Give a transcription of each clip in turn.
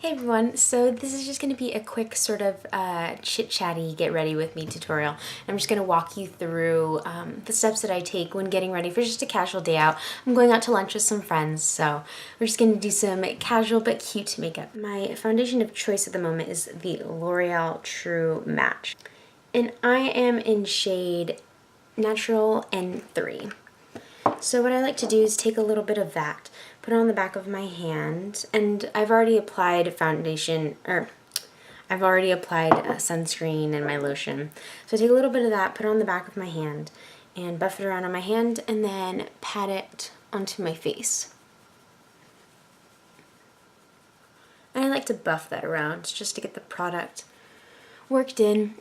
Hey everyone, so this is just going to be a quick sort of chit-chatty get ready with me tutorial. I'm just going to walk you through the steps that I take when getting ready for just a casual day out. I'm going out to lunch with some friends, so we're just going to do some casual but cute makeup. My foundation of choice at the moment is the L'Oreal True Match. And I am in shade Natural N3. So what I like to do is take a little bit of that, put it on the back of my hand, and I've already applied foundation, or I've already applied sunscreen and my lotion. So I take a little bit of that, put it on the back of my hand, and buff it around on my hand, and then pat it onto my face. And I like to buff that around just to get the product worked in.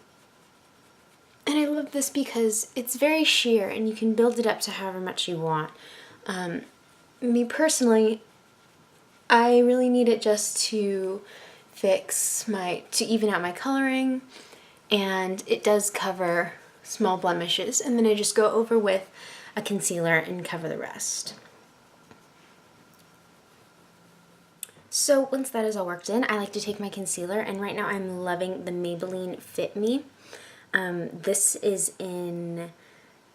And I love this because it's very sheer and you can build it up to however much you want. Me personally, I really need it just to to even out my coloring, and it does cover small blemishes, and then I just go over with a concealer and cover the rest. So once that is all worked in, I like to take my concealer, and right now I'm loving the Maybelline Fit Me. This is in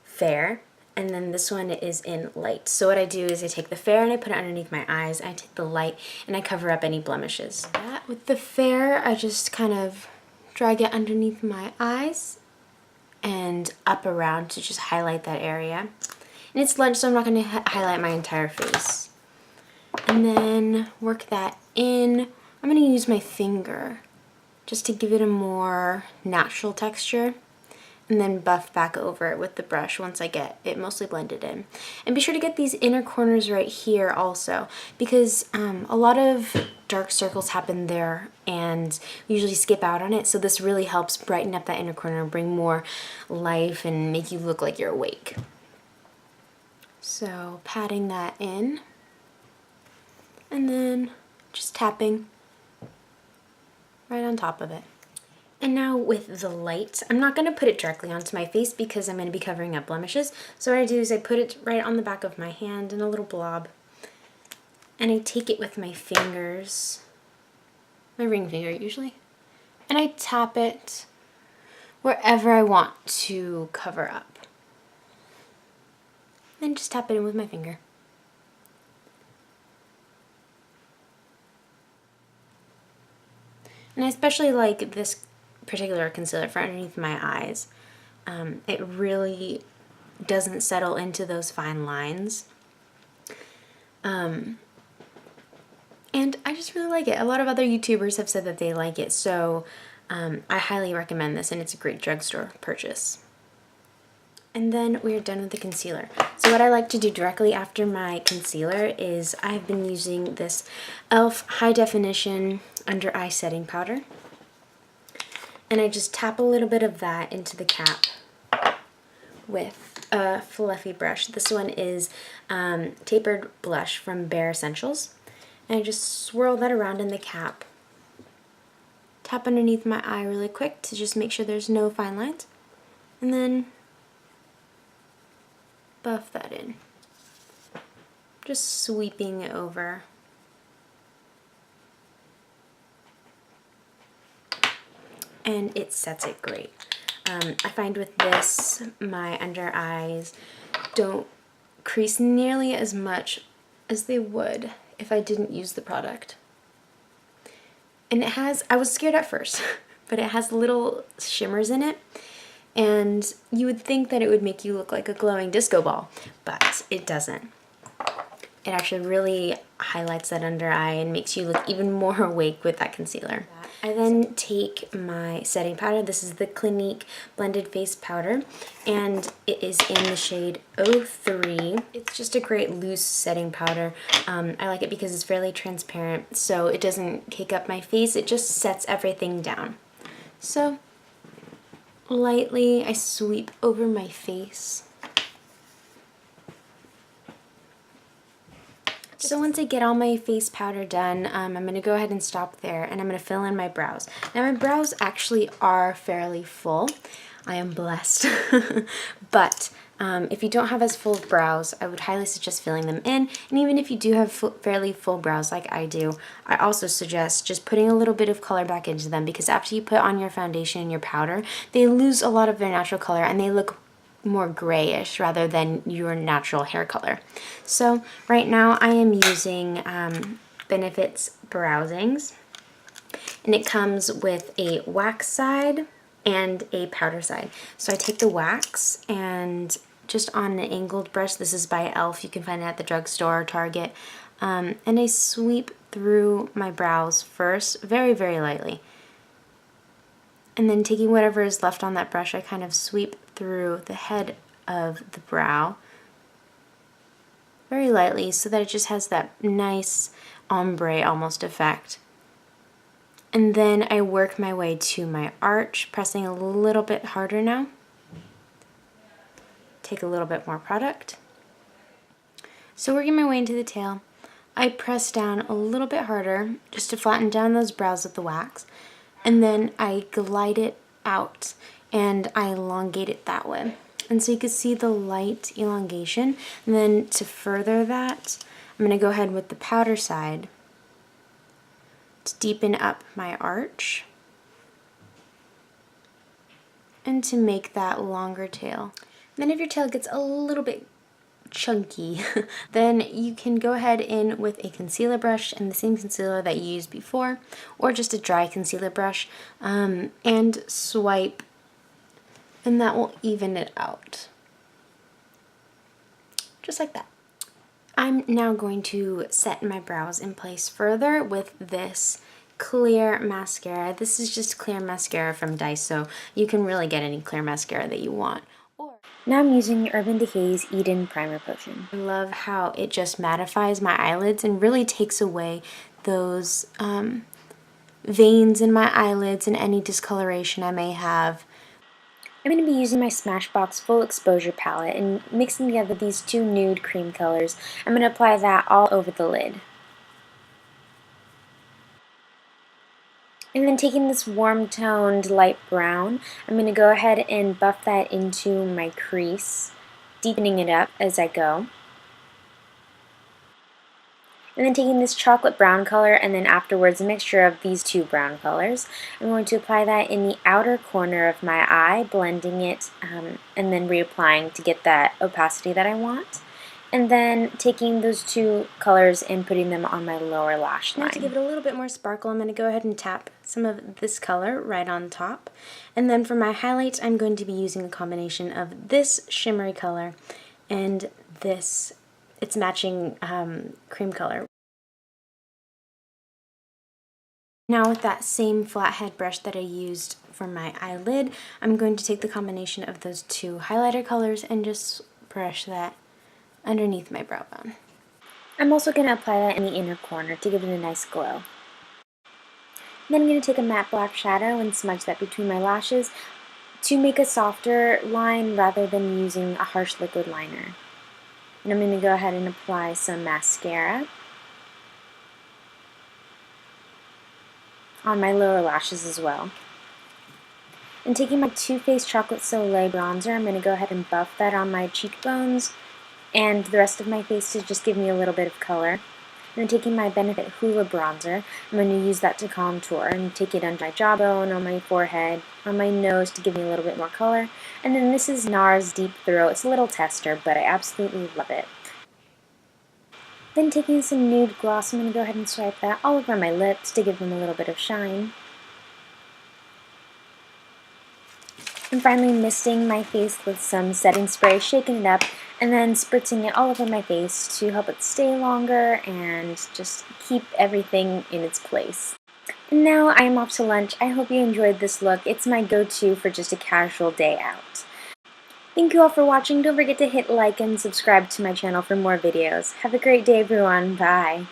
fair, and then this one is in light. So what I do is I take the fair and I put it underneath my eyes. I take the light and I cover up any blemishes. With the fair, I just kind of drag it underneath my eyes and up around to just highlight that area. And it's lunch, so I'm not going to highlight my entire face. And then work that in. I'm going to use my finger just to give it a more natural texture, and then buff back over it with the brush once I get it mostly blended in. And be sure to get these inner corners right here also, because a lot of dark circles happen there and we usually skip out on it, so this really helps brighten up that inner corner, bring more life, and make you look like you're awake. So patting that in, and then just tapping right on top of it. And now with the light, I'm not going to put it directly onto my face because I'm going to be covering up blemishes. So what I do is I put it right on the back of my hand in a little blob, and I take it with my fingers, my ring finger usually, and I tap it wherever I want to cover up. Then just tap it in with my finger. And I especially like this particular concealer for underneath my eyes. It really doesn't settle into those fine lines. And I just really like it. A lot of other YouTubers have said that they like it, so I highly recommend this, and it's a great drugstore purchase. And then we're done with the concealer. So what I like to do directly after my concealer is I've been using this e.l.f. High Definition Under Eye Setting Powder. And I just tap a little bit of that into the cap with a fluffy brush. This one is Tapered Blush from Escentuals. And I just swirl that around in the cap. Tap underneath my eye really quick to just make sure there's no fine lines. And then buff that in. Just sweeping it over. And it sets it great. I find with this, my under eyes don't crease nearly as much as they would if I didn't use the product. And it has, I was scared at first, but it has little shimmers in it. And you would think that it would make you look like a glowing disco ball, but it doesn't. It actually really highlights that under eye and makes you look even more awake with that concealer. I then take my setting powder. This is the Clinique Blended Face Powder, and it is in the shade 03. It's just a great loose setting powder. I like it because it's fairly transparent, so it doesn't cake up my face. It just sets everything down. So lightly, I sweep over my face. So once I get all my face powder done, I'm going to go ahead and stop there, and I'm going to fill in my brows. Now my brows actually are fairly full. I am blessed. But If you don't have as full brows, I would highly suggest filling them in. And even if you do have fairly full brows like I do, I also suggest just putting a little bit of color back into them, because after you put on your foundation and your powder, they lose a lot of their natural color and they look more grayish rather than your natural hair color. So right now I am using Benefit's BrowZings, and it comes with a wax side and a powder side. So I take the wax and just on an angled brush, this is by e.l.f., you can find it at the drugstore or Target, and I sweep through my brows first, very, very lightly. And then taking whatever is left on that brush, I kind of sweep through the head of the brow very lightly so that it just has that nice ombre almost effect. And then I work my way to my arch, pressing a little bit harder now. Take a little bit more product. So working my way into the tail, I press down a little bit harder just to flatten down those brows with the wax. And then I glide it out and I elongate it that way. And so you can see the light elongation. And then to further that, I'm going to go ahead with the powder side to deepen up my arch and to make that longer tail. And then if your tail gets a little bit chunky, then you can go ahead in with a concealer brush and the same concealer that you used before, or just a dry concealer brush, and swipe, and that will even it out. Just like that. I'm now going to set my brows in place further with this clear mascara. This is just clear mascara from Daiso. You can really get any clear mascara that you want. Now I'm using Urban Decay's Eden Primer Potion. I love how it just mattifies my eyelids and really takes away those veins in my eyelids and any discoloration I may have. I'm going to be using my Smashbox Full Exposure Palette and mixing together these two nude cream colors. I'm going to apply that all over the lid. And then taking this warm-toned light brown, I'm going to go ahead and buff that into my crease, deepening it up as I go. And then taking this chocolate brown color and then afterwards a mixture of these two brown colors, I'm going to apply that in the outer corner of my eye, blending it and then reapplying to get that opacity that I want. And then taking those two colors and putting them on my lower lash line. Now to give it a little bit more sparkle, I'm going to go ahead and tap some of this color right on top. And then for my highlights, I'm going to be using a combination of this shimmery color and this, it's matching cream color. Now with that same flathead brush that I used for my eyelid, I'm going to take the combination of those two highlighter colors and just brush that underneath my brow bone. I'm also going to apply that in the inner corner to give it a nice glow. Then I'm going to take a matte black shadow and smudge that between my lashes to make a softer line rather than using a harsh liquid liner. And I'm going to go ahead and apply some mascara on my lower lashes as well. And taking my Too Faced Chocolate Soleil bronzer, I'm going to go ahead and buff that on my cheekbones and the rest of my face to just give me a little bit of color. And then taking my Benefit Hoola bronzer, I'm going to use that to contour and take it under my jawbone, on my forehead, on my nose to give me a little bit more color. And then this is NARS Deep Throat. It's a little tester, but I absolutely love it. Then taking some nude gloss, I'm going to go ahead and swipe that all over my lips to give them a little bit of shine. And finally misting my face with some setting spray, shaking it up, and then spritzing it all over my face to help it stay longer and just keep everything in its place. And now I am off to lunch. I hope you enjoyed this look. It's my go-to for just a casual day out. Thank you all for watching. Don't forget to hit like and subscribe to my channel for more videos. Have a great day, everyone. Bye.